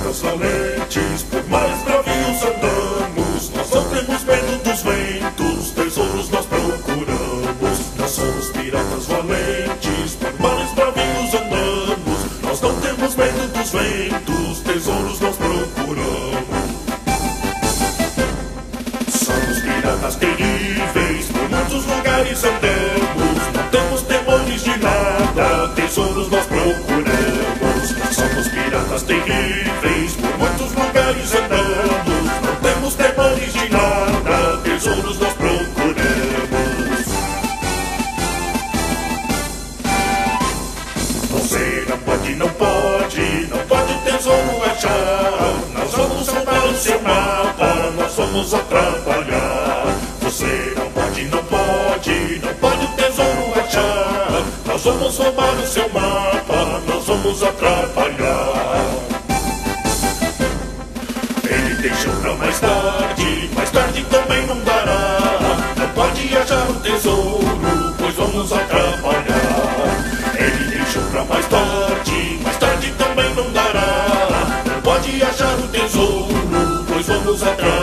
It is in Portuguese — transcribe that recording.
piratas valentes, por mares bravios andamos. Nós não temos medo dos ventos, tesouros nós procuramos. Nós somos piratas valentes, por mares bravios andamos. Nós não temos medo dos ventos, tesouros nós procuramos. Somos piratas terríveis, por muitos lugares andamos. Não temos temores de nada, tesouros nós procuramos. Somos piratas terríveis, por muitos lugares andamos. Não temos temores de nada, tesouros nós procuramos. Você não pode, não pode, não pode o tesouro achar. Nós vamos roubar o seu mapa, nós vamos atrapalhar. Você não pode, não pode, não pode o tesouro achar. Nós vamos roubar o seu mapa, nós vamos atrapalhar. Ele deixou pra mais tarde também não dará. Não pode achar o tesouro, pois vamos atrapalhar. Ele deixou pra mais tarde também não dará. Não pode achar o tesouro, pois vamos atrapalhar.